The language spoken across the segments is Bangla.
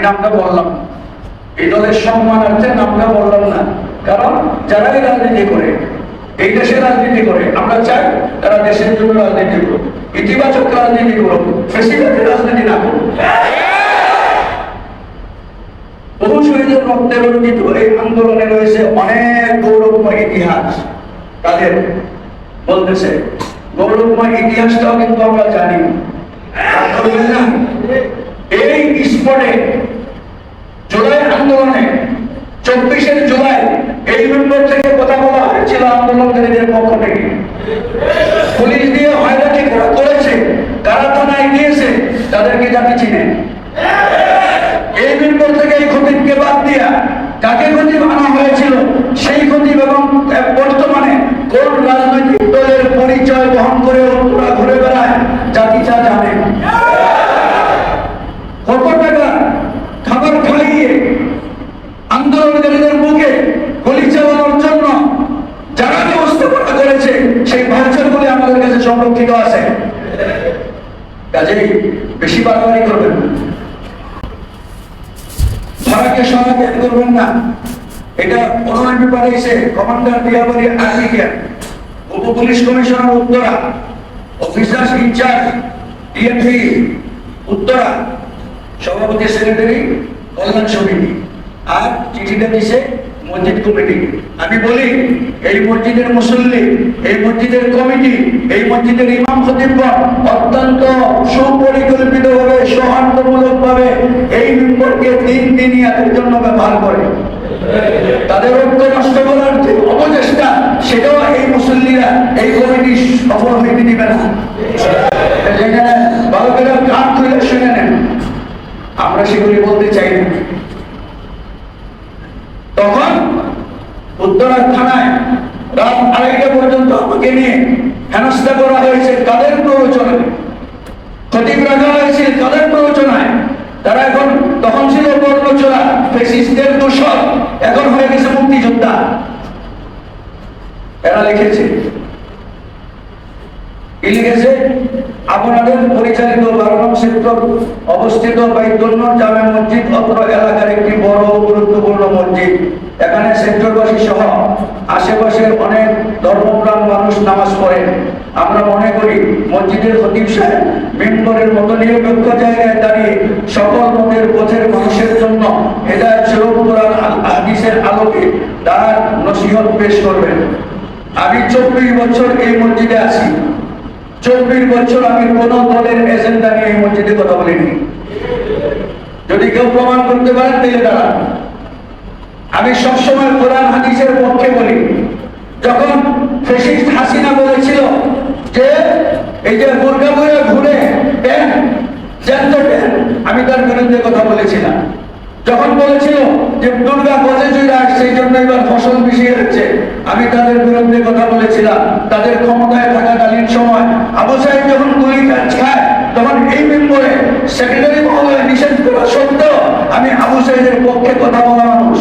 নামটা বললাম, এই দলের সম্মানার্থে নামটা বললাম না, কারণ যারাই রাজনীতি করে, এই দেশে রাজনীতি করে, আমরা চাই তারা দেশের জন্য রাজনীতি করুক, ইতিবাচক রাজনীতি করুক, ফেসিবাদী রাজনীতি না করুক। বহু শহীদের রক্তে রঞ্জিত এই আন্দোলনে রয়েছে অনেক গৌরবময় ইতিহাস। তাদের বলতেছে গৌরবময় ইতিহাসটাও কিন্তু আমরা জানি না। এই স্পটে জুলাই আন্দোলনে 24শে জুলাই এই মেম্বার থেকে কথা বলা হয়েছিল আন্দোলনকারীদের পক্ষ থেকে। পুলিশ দিয়ে হয়রানি করেছে, কারা থানায় গিয়েছে, তাদেরকে জাতি চিনে। এই মেম্বার থেকে এই খতিবকে বাদ দিয়া কাকে খতিব আনা হয়েছিল, সেই খতিব এবং বর্তমানে কোন রাজনৈতিক দলের পরিচয় বহন করে ওরা ঘুরে বেড়ায়, জাতি চা জানে। কত টাকা খাবার খাইয়ে আন্দোলনকারীদের বুকে গুলি চালানোর জন্য যারা ব্যবস্থাপনা করেছে, সেই ভাউচারগুলি আমাদের কাছে সংরক্ষিত আছে। কাজেই বেশি বাড়াবাড়ি করবেন না, ধরাকে সহায়তা করবেন না। এটা অনুমতি পাঠিয়েছে কমান্ডার দিয়াবাড়ি আর্মিকেন, উপ police commissioner Uttara, officers in charge DMP Uttara, সভাপতি সেক্রেটারি কল্যাণ সমিতি, আর চিঠিটা দিছে মসজিদ কমিটি। আমি বলি এই মসজিদের মুসল্লি, এই মসজিদের কমিটি, এই মসজিদের ইমাম খতিবগণ অত্যন্ত সুপরিকল্পিতভাবে, সৌহার্দ্যমূলকভাবে এই মেম্বরকে দিনিয়াতের জন্য ব্যবহার করে। তাদের ঐক্য নষ্ট করার যে অপচেষ্টা, সেটাও এই মুসল্লিরা, এই কমিটি সফল হইতে দিবে না। যেখানে ভালো করে কান খুলে শুনে নেন, আমরা সেগুলি বলতে চাই না। তখন উত্তরা থানায় রাত 2:30টা পর্যন্ত আমাকে নিয়ে হেনস্থা করা হয়েছে। কাদের প্ররোচনায় খতিব রাখা হয়েছে? কাদের প্ররোচনায়? তারা এখন তখন ছিল বর্ণচোরা ফ্যাসিস্টদের দোষর, এখন হয়ে গেছে মুক্তিযোদ্ধা। এরা লিখেছে, কি লিখেছে? আপনাদের পরিচালিত 12 নং সেক্টর অবস্থিত বাইতুন্নুর জামে মসজিদ অত্র এলাকার একটি বড় গুরুত্বপূর্ণ মসজিদ। এখানে সেক্টরবাসী সহ আশেপাশের অনেক ধর্মপ্রাণ মানুষ নামাজ পড়েন। আমরা মনে করি মসজিদের খতিব সাহেব মেম্বরের মতো নিরপেক্ষ জায়গায় দাঁড়িয়ে সকল মতের পথের মানুষের জন্য হেদায়েত স্বরূপ কোরআন হাদিসের আলোকে তার নসিহত পেশ করবেন। আমি 24 বছর এই মসজিদে আছি। 24 বছর আমি কোন দলের এজেন্ডা নিয়ে এই মসজিদে কথা বলিনি। যদি কেউ প্রমাণ করতে পারেন তাহলে দাঁড়ান। আমি সবসময় কোরআন হাদিসের পক্ষে বলি। যখন ফ্যাসিস্ট হাসিনা বলেছিল যে এই যে বোরকা পরে ঘুরে প্যান্ট, জ্যান্ত প্যান্ট, আমি তার বিরুদ্ধে কথা বলেছিলাম। যখন বলেছিল যে দুর্গা গজে জুড়ে আসছে, এই জন্য এবার ফসল মিশিয়ে হচ্ছে, আমি তাদের বিরুদ্ধে কথা বলেছিলাম। তাদের ক্ষমতায় থাকাকালীন সময় আবু সাইদ যখন গুলি খায়, তখন এই মেম্বরে সেক্রেটারি মহোদয় নিষেধ করা সত্ত্বেও আমি আবু সাইদের পক্ষে কথা বলা মানুষ।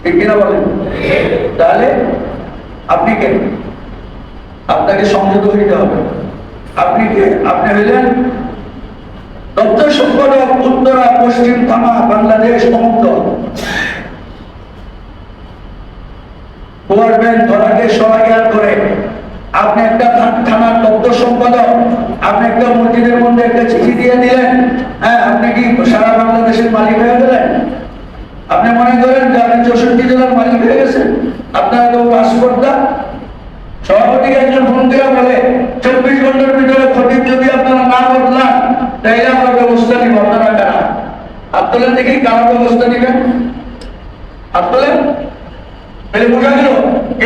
ঠিক কিনা বলেন? তাহলে আপনি কে? আপনাকে সংযত হইতে হবে। আপনি কে? আপনি হইলেন দপ্তর সম্পাদক উত্তরা পশ্চিম থানা বাংলাদেশ অমুক্ত। ধরাকে সহায়তা করে আপনি একটা থানার দপ্তর সম্পাদক, আপনি একটা মসজিদের মধ্যে একটা চিঠি দিয়ে দিলেন। হ্যাঁ, আপনি কি সারা বাংলাদেশের মালিক হয়ে গেলেন? আপনি মনে করেন যে আপনি 64 জেলার মালিক হয়ে গেছেন? আপনার তো পাসপোর্টটা সভাপতিকে একজন ফোন করে বলে 24 ঘন্টার ভিতরে খতিব যদি আপনারা না বদলান তাহলে আমরা ব্যবস্থা নিব। আপনারা কারা? হাত তোলেন দেখি, কারা ব্যবস্থা নিবেন? হাত তোলেন। তাহলে বোঝা গেল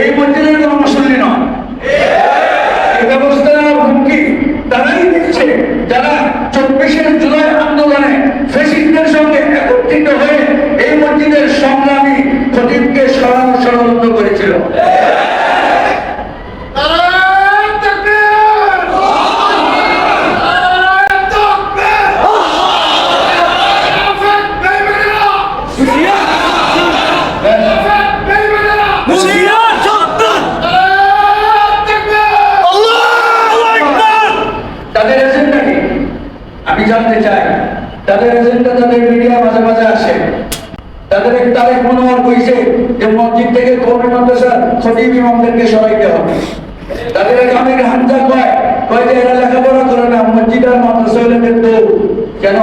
এই মসজিদের কোন মুসল্লি নয়। এই ব্যবস্থা নেওয়ার হুমকি তারাই দিচ্ছে যারা 24শে জুলাই আন্দোলনে ফ্যাসিস্টদের সঙ্গে একত্রিত হয়ে এই মসজিদের সংগ্রামী খতিবকে সরানো ষড়যন্ত্র করেছিল। আমি জানতে জানাতে চাই, তাদের এজেন্ডা তাদের মিডিয়া মাঝে মাঝে আসে, তাদের এক তারিখ মনোহর কইছে যে মসজিদ থেকে কওমি মাদ্রাসার খতিব ইমামদেরকে সরাইতে হবে। তাদের এক আমির হামজা কয় যে এরা লেখাপড়া করে না, মসজিদ আর মাদ্রাসা হলে কিন্তু কেন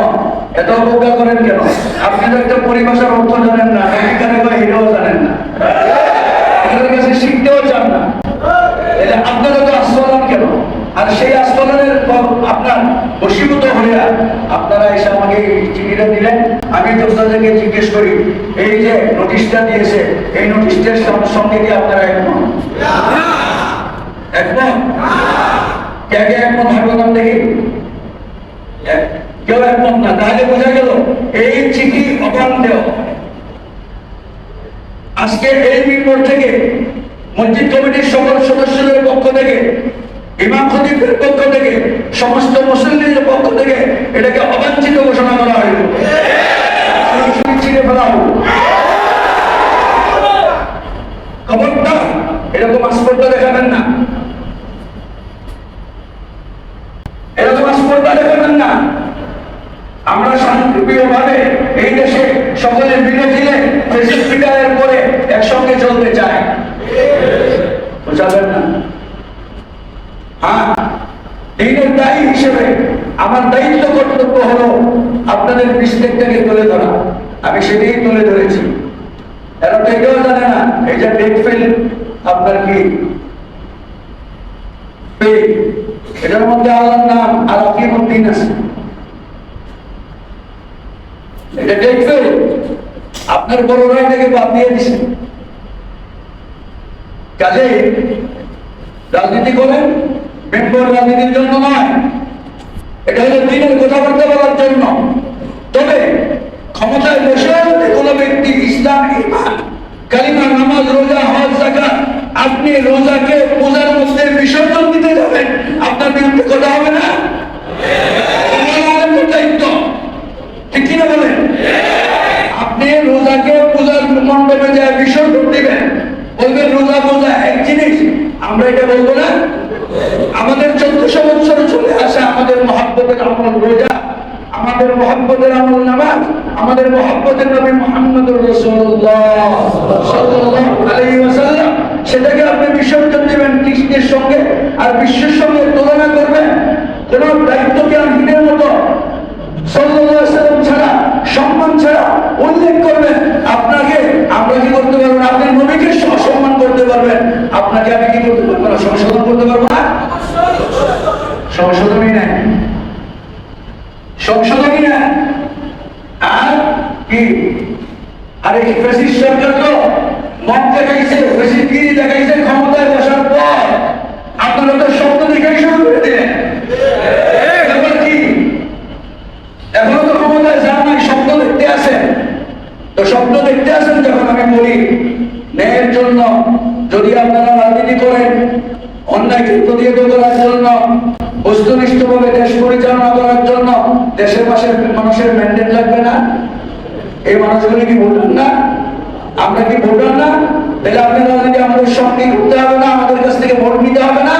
এত অবজ্ঞা করেন কেন? আপনি তো একটা পরিভাষার অর্থ জানেন না, এখানে কয় হিরো জানেন না, আপনাদের কাছে শিখতেও চান না, তাহলে আপনারা তো আস্ফালন কেন? আর সেই আস্ফালনের আপনার বশীভূত হয়ে আপনারা এসে আমাকে চিঠিটা দিলেন। আমি আপনাদেরকে জিজ্ঞেস করি, এই যে নোটিশটা দিয়েছে, এই নোটিশটার সঙ্গে কি আপনারা একমত? একমত? কে কে একমত থাকবেন দেখি? কেউ একমত না, তাহলে বোঝা গেল এই চিঠি অবান্তর। আজকে এই মিরপুর থেকে মসজিদ কমিটির সকল সদস্যদের পক্ষ থেকে, ইমাম খতিবদের পক্ষ থেকে, সমস্ত মুসল্লিদের পক্ষ থেকে এটাকে অবাঞ্ছিত ঘোষণা করা হইল, ছিঁড়ে ফেলা হোক। খবরদার এরকম আস্পর্ধা দেখাবেন না, এরকম আস্পর্ধা দেখাবেন না। আমরা শান্তিপ্রিয় ভাবে এই দেশে সকলে মিলে দিলে বিদায়ের পরে একসঙ্গে চলতে চাই, বুঝাবেন না? হ্যাঁ, দিনের দায়ী হিসেবে আমার দায়িত্ব কর্তব্য হলো আপনাদের মিস্টেকটাকে তুলে ধরা। আমি সেটাই তুলে ধরেছি। এরা তো এটাও জানে না এই যে ডেট ফেল আপনার কি এটার মধ্যে আল্লাহর নাম আর আকিমুদ্দিন আছে। এটা ডেট ফেল, আপনার বড়রা এটাকে বাদ দিয়ে দিছে। কাজে রাজনীতি করেন, মেম্বার রাজনীতির জন্য নয়, এটা হলো দিনের কথাবার্তা বলার জন্য। তবে ক্ষমতায় বসে কোনো ব্যক্তি ইসলাম, ঈমান, কালিমা, নামাজ, রোজা, হজ, যাকাত, আপনি রোজাকে পূজার মধ্যে বিসর্জন দিতে যাবেন, আপনার বিরুদ্ধে কথা হবে না? দায়িত্ব ঠিক কিনা বলেন? আপনি রোজাকে পূজার মণ্ডপে যায় বিসর্জন দিবেন, বলবেন রোজা পূজা এক জিনিস, আমরা এটা বলবো না? আমাদের 1400 বছর চলে আসে আমাদের মহব্বতের আমল রোজা, আমাদের মহব্বতের আমল নামাজ, আমাদের মহব্বতের নবী মুহাম্মদুর রাসূলুল্লাহ সাল্লাল্লাহু আলাইহি ওয়াসাল্লাম, সেটাকে আপনি বিসর্জন দিবেন কৃষ্ণের সঙ্গে আর বিশ্বের সঙ্গে তুলনা করবেন। কোন দায়িত্বজ্ঞানহীনের মতো সাল্লাল্লাহু আলাইহি ওয়াসাল্লাম ছাড়া, সম্মান ছাড়া উল্লেখ করবেন। আপনাকে আমরা কি করতে পারবো না? আপনি নবীকে সম্মান করতে পারবেন, আপনাকে আমি কি করতে পারবো না? সংশোধন করতে পারবো না? সংশোধনই নাই, সংশোধনই না। আর কি আরে ফ্যাসিস্ট সরকার তো মত দেখাইছে, ফ্যাসিস্টগিরি দেখাইছে ক্ষমতায় বসার পর, আপনারা তো শব্দ দেখাই শুরু করে দিলেন। এবার কি এখনো তো ক্ষমতায় যান নাই, শব্দ দেখতে আসেন। তো শব্দ দেখতে আসেন যখন, আমি বলি ন্যায়ের জন্য যদি আপনারা রাজনীতি করেন, অন্যায়কে প্রতিহত করার জন্য, বস্তুনিষ্ঠভাবে দেশ পরিচালনা করার জন্য দেশের পাশের মানুষের ম্যান্ডেট লাগবে না? এই মানুষগুলি কি ভোটার না? আমরা কি ভোটার না? তাহলে আপনি রাজনীতি আমাদের সঙ্গে করতে হবে না, আমাদের কাছ থেকে ভোট নিতে হবে না?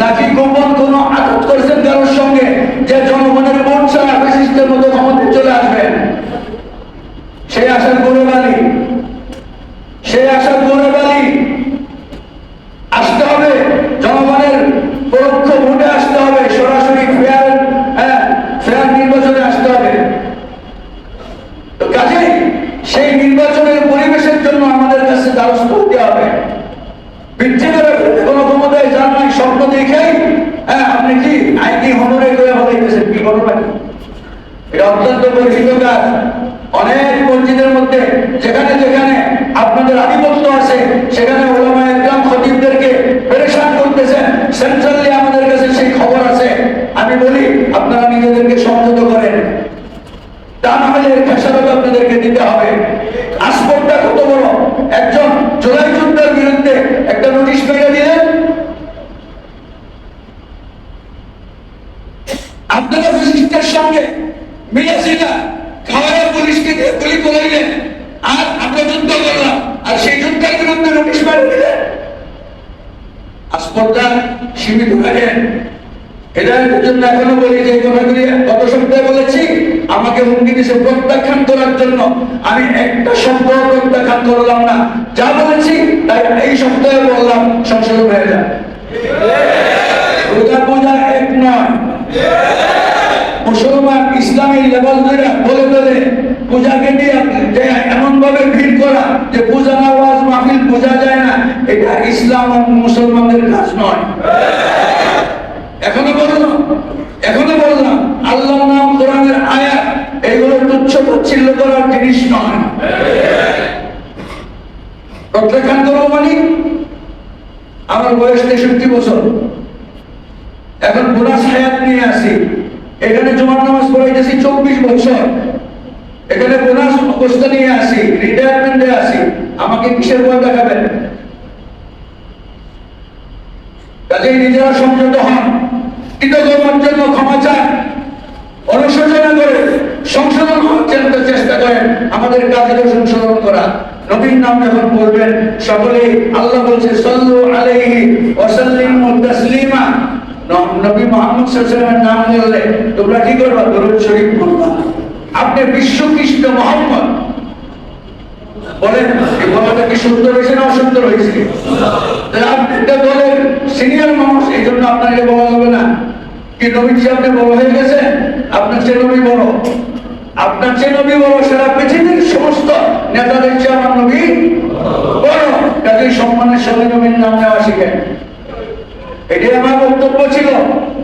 নাকি গোপন কোনো আঘাত করেছেন কারোর সঙ্গে যে জনগণের ভোট ছাড়া ফ্যাসিস্টের মতো ক্ষমতায় চলে আসবেন? সেই আশার গৌরব আলী, সেই আশার গৌরব আলী আসতে হবে, জনগণের পরোক্ষ ভোটে আসতে হবে, সরাসরি ফেয়ার নির্বাচনে আসতে হবে। তো কাজেই সেই নির্বাচনের পরিবেশের জন্য আমাদের কাছে দ্বারস্থ হতে হবে। বৃদ্ধি করে কোনো ক্ষমতায় যান নাই, স্বপ্ন দেখেই আপনি কি আইনি হনরে করে বলাইতেছেন, কি করো নাকি? এটা অত্যন্ত পরিচিত কাজ। অনেক মসজিদের মধ্যে যেখানে যেখানে আপনাদের আধিপত্য আছে, সেখানে ওলামা একরাম খতিবদেরকে পেরেশান করতেছেন। সেন্ট্রালি আমাদের কাছে সেই খবর আছে। আমি বলি আপনারা নিজেদেরকে সংযত করেন, তা না হলে খেসারত আপনাদেরকে দিতে হবে। আসপদটা কত বড়! একজন জুলাই যুদ্ধের বিরুদ্ধে একটা নোটিশ পেয়ে দিলেন, আপনারা ফ্যাসিস্টের সঙ্গে মিলেছিল, খাওয়ার পুলিশকে দিয়ে গুলি করলেন, আর আমরা যুদ্ধ করলাম, আর সেই যুদ্ধের বিরুদ্ধে নোটিশ পেয়ে দিলেন। আসপদটা সীমিত রাখেন, হেদায়েতের জন্য এখনো বলি যে কথাগুলি গত সপ্তাহে বলেছি, আমাকে হুমকি দিয়েছে প্রত্যাখ্যান করার জন্য। আমি একটা শব্দ প্রত্যাখ্যান করলাম না, যা বলেছি তাই এই সপ্তাহে বললাম, সংশোধন হয়ে যায়। রোজা পূজা এক নয়। মুসলমান ইসলামের লেভেল ধরে বলে বলে পূজাকে নিয়ে এমন ভাবে ভিড় করা যে পূজা নামাজ মাহফিল বোঝা যায় না, এটা ইসলাম আর মুসলমানদের কাজ নয়। এখনো বললাম আল্লাহর নাম, কোরআনের আয়াত, এইগুলো তুচ্ছ তাচ্ছিল্য করার জিনিস নয়। প্রত্যাখ্যান করবো মানে আমার বয়স 63 বছর, এখন বোনাস হায়াত নিয়ে আসি। এখানে জুমার নামাজ পড়াইতেছি 24 বছর, এখানে বোনাস অবস্থা নিয়ে আসি, রিটায়ারমেন্টে আসি, আমাকে কিসের ভয় দেখাবেন? কাজেই নিজেরা সংযত হন, কৃতকর্মের জন্য ক্ষমা চান, অনুশোচনা করে সংশোধন হওয়ার চেষ্টা করেন। আমাদের কাজের সংশোধন করা, নবীর নাম যখন বলবেন সকলেই, আল্লাহ বলছে সাল্লু আলাইহি ওয়া সাল্লিমু তাসলিমা। নবী মুহাম্মদ সাল্লাল্লাহু আলাইহি ওয়াসাল্লামের নাম বললে তোমরা কি করবা? দরুদ শরীফ পড়বা। আপনি বিশ্ব কৃষ্ণ মুহাম্মদ বলেন, এই বলাটা কি সুন্দর হয়েছে না অসুন্দর হয়েছে? আপনি এটা বলেন, সিনিয়র মানুষ, এই জন্য আপনাকে বলা যাবে না কি নবীজি আপনি বড় হয়ে গেছেন, আপনার চেয়ে নবী বড়, আপনার চেয়ে নবী বড়। সারা পৃথিবীর সমস্ত নেতাদের চেয়ে আমার নবী বড়। কাজেই সম্মানের সঙ্গে নবীর নাম নেওয়া শিখেন। এটাই আমার বক্তব্য ছিল।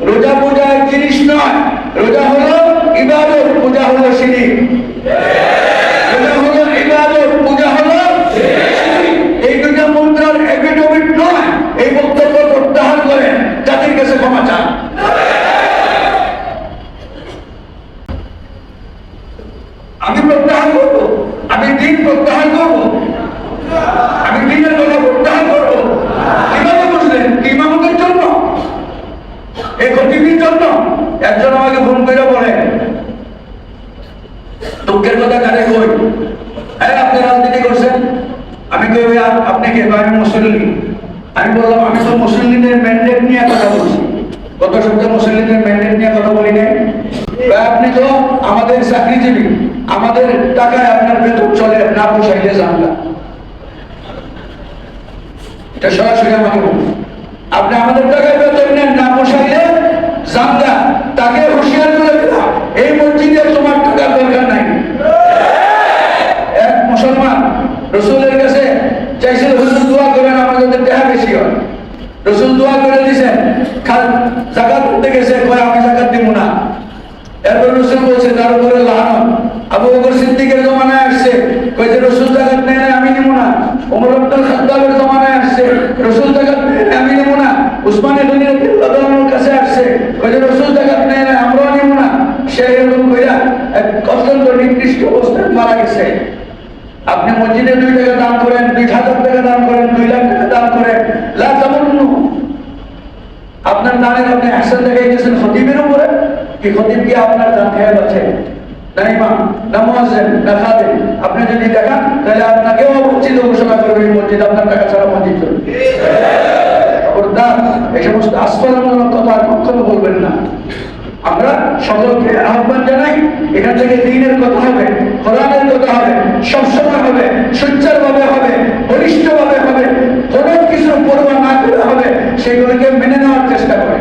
রোজা পূজা এক জিনিস নয়। রোজা হলো ইবাদত, পূজা হলো শিরক। রোজা হলো ইবাদত, পূজা হলো শিরক। এই দুটো মুদ্রার এপিটোপিট নয়। এই বক্তব্য প্রত্যাহার করেন, জাতির কাছে ক্ষমা চান। আমি প্রত্যাহার করব, আমি দিন প্রত্যাহার করব, আমি দিনের কথা প্রত্যাহার করব। কিভাবে বুঝলেন? ইমামতের জন্য, এই খতিবের জন্য। একজন আমাকে ফোন করে বলে, দুঃখের কথা কারে কই, আপনি রাজনীতি করছেন। আমি কই আপনি কে? আমি মুসল্লি। আমি বললাম আমি তো মুসল্লিদের ম্যান্ডেট নিয়ে কথা বলছি, গত সপ্তাহে মুসল্লিদের ম্যান্ডেট নিয়ে কথা বলি নাই। আপনি তো আমাদের চাকরিজীবী, আমাদের টাকায় আপনার বেতন চলে, না পোষাইলে যান না। এটা সরাসরি আমাকে বলুন, আপনি আমাদের টাকায় বেতন নেন, না পোষাইলে যান না। তাকে হুঁশিয়ার করে দিলাম, এই মসজিদে তোমার টাকার দরকার নাই। এক মুসলমান রসুলের কাছে চাইছিল, হুজুর দোয়া করেন আমার যাতে টাকা বেশি হয়। রসুল দোয়া করে দিয়েছেন, যাকাত করতে গেছে, কয় আমি যাকাত দিব না। এরপর রসুল বলছে তার উপরে লানত। আবু বকর সিদ্দিকের জমানায় আসছে, কয় যে রসুল যাকাত নেয় না, আমি নিব না। ওমর আব্দুল খাত্তাবের জমানায় আসছে, রসুল যাকাত নেয় না, আমি নিব না। উসমান ইবনে আফফানের কাছে আসছে, কয় যে রসুল যাকাত নেয় না, আমরাও নিব না। সে এরকম কইরা এক অত্যন্ত নিকৃষ্ট অবস্থায় মারা গেছে। আপনি মসজিদে 2 টাকা দান করেন, 2000 টাকা দান করেন, 2 লাখ টাকা দান করেন, লা তামান্নু। আপনার দানের আপনি ihsan দেখাইতেছেন খতিবের উপরে, কি খতিব কি আপনার দান খেয়ে যাচ্ছে? না ইমাম, না মুয়াজ্জিন, না খাদেম। আপনি যদি দেখান তাহলে আপনাকেও অবচিত ঘোষণা করবে এই মসজিদ, আপনার টাকা ছাড়া মসজিদ চলবে। খবরদার, এই সমস্ত আস্ফালনমূলক কথা কখনো বলবেন না। আমরা সকলকে আহ্বান জানাই, এখান থেকে দ্বীনের কথা হবে, কোরআনের কথা হবে, সবসময় হবে, সুচারুভাবে হবে, বলিষ্ঠভাবে হবে, কোনো কিছু পরোয়া না করে হবে, সেগুলোকে মেনে নেওয়ার চেষ্টা করে।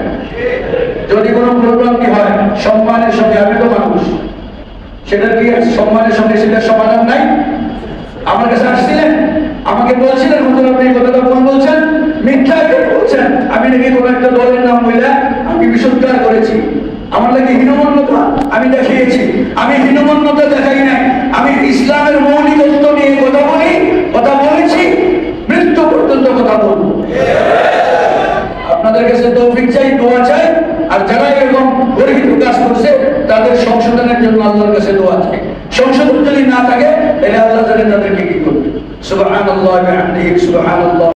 যদি কোনো প্রোগ্রামটি হয় সম্মানের সঙ্গে, আমি তো মানুষ, সেটা কি সম্মানের সঙ্গে সেটা সমাধান নাই? আমার কাছে আসছিলেন, আমাকে বলছিলেন হুজুর আপনি এই কথাটা ভুল বলছেন, মিথ্যা বলছেন। আমি নাকি কোনো একটা দলের নাম বলে আমি বিশুদ্ধার করেছি, আমার নাকি হীনমন্যতা আমি দেখিয়েছি। আমি হীনমন্যতা দেখাই নাই, আমি ইসলামের মৌলিকত্ব নিয়ে কথা বলেছি, মৃত্যু পর্যন্ত কথা বলবো। আপনাদের কাছে তৌফিক চাই, দোয়া চাই, আর যারা এরকম গর্হিত কাজ করছে তাদের সংশোধনের জন্য আল্লাহর কাছে দোয়া চাই। সংশোধন যদি না থাকে তাহলে আল্লাহ জানেন তাদেরকে কি করবে। সুবহানাল্লাহি ওয়া বিহামদিহি, সুবহানাল্লাহ।